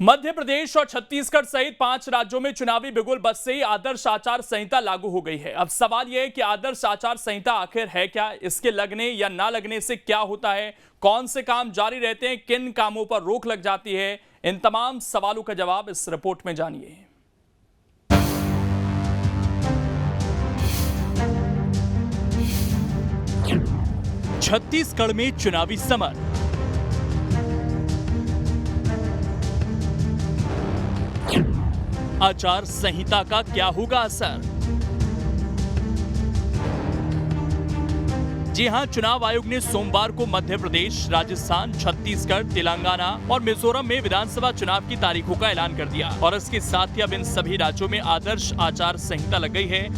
मध्य प्रदेश और छत्तीसगढ़ सहित 5 राज्यों में चुनावी बिगुल बजते ही आदर्श आचार संहिता लागू हो गई है। अब सवाल यह है कि आदर्श आचार संहिता आखिर है क्या, इसके लगने या ना लगने से क्या होता है, कौन से काम जारी रहते हैं, किन कामों पर रोक लग जाती है, इन तमाम सवालों का जवाब इस रिपोर्ट में जानिए। छत्तीसगढ़ में चुनावी समर। आचार संहिता का क्या होगा असर? जी हां, चुनाव आयोग ने सोमवार को मध्य प्रदेश, राजस्थान, छत्तीसगढ़, तेलंगाना और मिजोरम में विधानसभा चुनाव की तारीखों का ऐलान कर दिया और इसके साथ ही अब इन सभी राज्यों में आदर्श आचार संहिता लग गई है।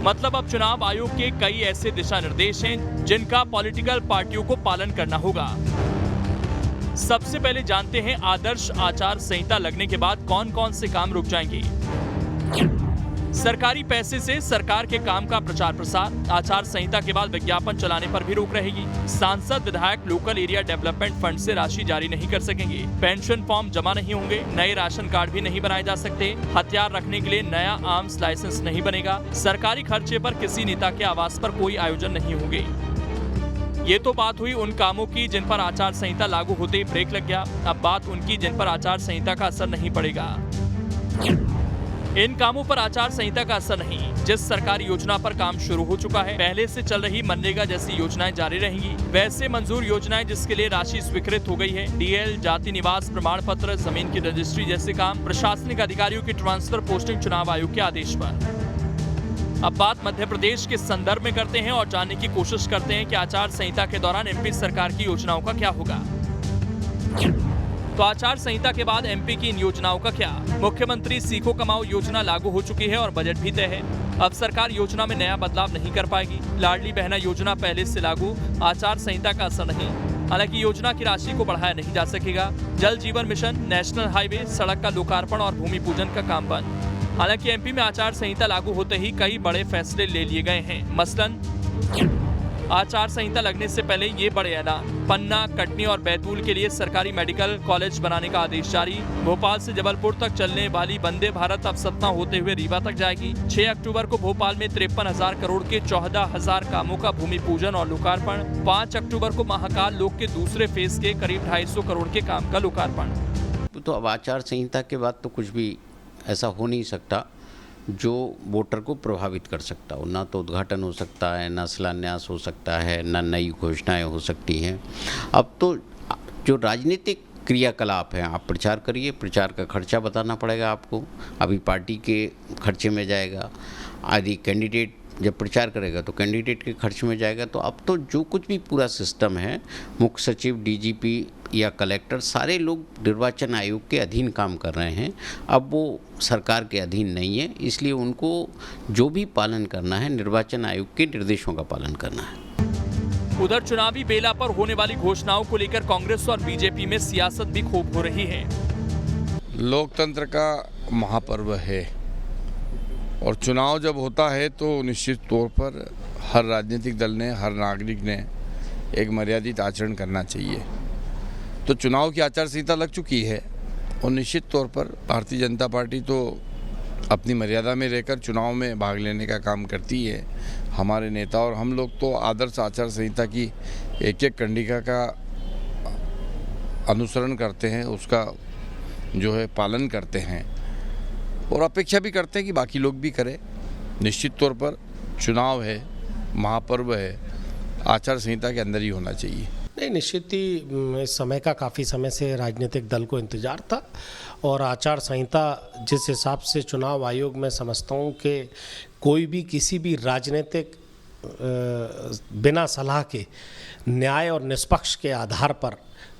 मतलब अब चुनाव आयोग के कई ऐसे दिशा निर्देश हैं जिनका पॉलिटिकल पार्टियों को पालन करना होगा। सबसे पहले जानते हैं आदर्श आचार संहिता लगने के बाद कौन कौन से काम रुक जाएंगे। सरकारी पैसे से सरकार के काम का प्रचार प्रसार। आचार संहिता के बाद विज्ञापन चलाने पर भी रोक रहेगी। सांसद, विधायक लोकल एरिया डेवलपमेंट फंड से राशि जारी नहीं कर सकेंगे। पेंशन फॉर्म जमा नहीं होंगे। नए राशन कार्ड भी नहीं बनाए जा सकते। हथियार रखने के लिए नया आर्म्स लाइसेंस नहीं बनेगा। सरकारी खर्चे पर किसी नेता के आवास पर कोई आयोजन नहीं होंगे। ये तो बात हुई उन कामों की जिन पर आचार संहिता लागू होते ही ब्रेक लग गया। अब बात उनकी जिन पर आचार संहिता का असर नहीं पड़ेगा। इन कामों पर आचार संहिता का असर नहीं। जिस सरकारी योजना पर काम शुरू हो चुका है, पहले से चल रही मनरेगा जैसी योजनाएं जारी रहेंगी। वैसे मंजूर योजनाएं जिसके लिए राशि स्वीकृत हो गई है, डीएल, जाति निवास प्रमाण पत्र, जमीन की रजिस्ट्री जैसे काम, प्रशासनिक अधिकारियों की ट्रांसफर पोस्टिंग चुनाव आयोग के आदेश पर। अब बात मध्य प्रदेश के संदर्भ में करते हैं और जानने की कोशिश करते हैं कि आचार संहिता के दौरान एमपी सरकार की योजनाओं का क्या होगा। तो आचार संहिता के बाद एमपी की इन योजनाओं का क्या? मुख्यमंत्री सीखो कमाओ योजना लागू हो चुकी है और बजट भी तय है। अब सरकार योजना में नया बदलाव नहीं कर पाएगी। लाडली बहना योजना पहले से लागू, आचार संहिता का असर नहीं। हालांकि योजना की राशि को बढ़ाया नहीं जा सकेगा। जल जीवन मिशन, नेशनल हाईवे, सड़क का लोकार्पण और भूमि पूजन का काम बंद। हालांकि एमपी में आचार संहिता लागू होते ही कई बड़े फैसले ले लिए गए हैं। मसलन आचार संहिता लगने से पहले ये बड़े ऐलान। पन्ना, कटनी और बैतूल के लिए सरकारी मेडिकल कॉलेज बनाने का आदेश जारी। भोपाल से जबलपुर तक चलने वाली वंदे भारत अब सतना होते हुए रीवा तक जाएगी। 6 अक्टूबर को भोपाल में 53,000 करोड़ के 14,000 कामों का भूमि पूजन और लोकार्पण। 5 अक्टूबर को महाकाल लोक के दूसरे फेज के करीब 250 करोड़ के काम का लोकार्पण। तो अब आचार संहिता के बाद तो कुछ भी ऐसा हो नहीं सकता जो वोटर को प्रभावित कर सकता हो। ना तो उद्घाटन हो सकता है, ना शिलान्यास हो सकता है, ना नई घोषणाएं हो सकती हैं। अब तो जो राजनीतिक क्रियाकलाप हैं, आप प्रचार करिए, प्रचार का खर्चा बताना पड़ेगा आपको। अभी पार्टी के खर्चे में जाएगा। आदि कैंडिडेट जब प्रचार करेगा तो कैंडिडेट के खर्च में जाएगा। तो अब तो जो कुछ भी पूरा सिस्टम है, मुख्य सचिव, डीजीपी या कलेक्टर, सारे लोग निर्वाचन आयोग के अधीन काम कर रहे हैं। अब वो सरकार के अधीन नहीं है, इसलिए उनको जो भी पालन करना है निर्वाचन आयोग के निर्देशों का पालन करना है। उधर चुनावी बेला पर होने वाली घोषणाओं को लेकर कांग्रेस और बीजेपी में सियासत भी खूब हो रही है। लोकतंत्र का महापर्व है और चुनाव जब होता है तो निश्चित तौर पर हर राजनीतिक दल ने, हर नागरिक ने एक मर्यादित आचरण करना चाहिए। तो चुनाव की आचार संहिता लग चुकी है और निश्चित तौर पर भारतीय जनता पार्टी तो अपनी मर्यादा में रहकर चुनाव में भाग लेने का काम करती है। हमारे नेता और हम लोग तो आदर्श आचार संहिता की एक एक कंडिका का अनुसरण करते हैं, उसका जो है पालन करते हैं और अपेक्षा भी करते हैं कि बाकी लोग भी करें। निश्चित तौर पर चुनाव है, महापर्व है, आचार संहिता के अंदर ही होना चाहिए। नहीं, निश्चित ही इस समय का काफ़ी समय से राजनीतिक दल को इंतजार था और आचार संहिता जिस हिसाब से चुनाव आयोग में समझता हूँ कि कोई भी किसी भी राजनीतिक बिना सलाह के न्याय और निष्पक्ष के आधार पर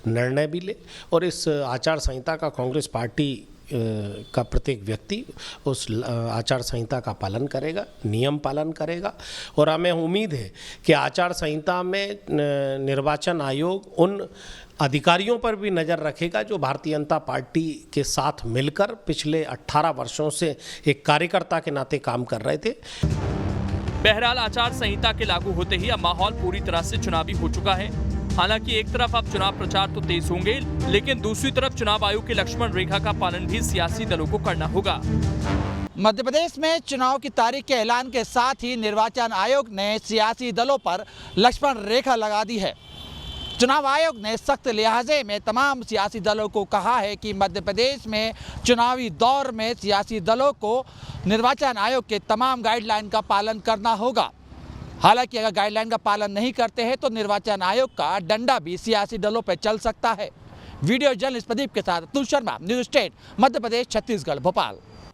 निर्णय भी ले और इस आचार संहिता का कांग्रेस पार्टी का प्रत्येक व्यक्ति उस आचार संहिता का पालन करेगा, नियम पालन करेगा। और हमें उम्मीद है कि आचार संहिता में निर्वाचन आयोग उन अधिकारियों पर भी नज़र रखेगा जो भारतीय जनता पार्टी के साथ मिलकर पिछले 18 वर्षों से एक कार्यकर्ता के नाते काम कर रहे थे। बहरहाल आचार संहिता के लागू होते ही अब माहौल पूरी तरह से चुनावी हो चुका है। हालांकि एक तरफ अब चुनाव प्रचार तो तेज होंगे, लेकिन दूसरी तरफ चुनाव आयोग की लक्ष्मण रेखा का पालन भी सियासी दलों को करना होगा। मध्य प्रदेश में चुनाव की तारीख के ऐलान के साथ ही निर्वाचन आयोग ने सियासी दलों पर लक्ष्मण रेखा लगा दी है। चुनाव आयोग ने सख्त लिहाजे में तमाम सियासी दलों को कहा है कि मध्य प्रदेश में चुनावी दौर में सियासी दलों को निर्वाचन आयोग के तमाम गाइडलाइन का पालन करना होगा। हालांकि अगर गाइडलाइन का पालन नहीं करते हैं तो निर्वाचन आयोग का डंडा भी सियासी दलों पर चल सकता है। वीडियो जर्नलिस्ट प्रदीप के साथ अतुल शर्मा, न्यूज़ स्टेट, मध्य प्रदेश, छत्तीसगढ़, भोपाल।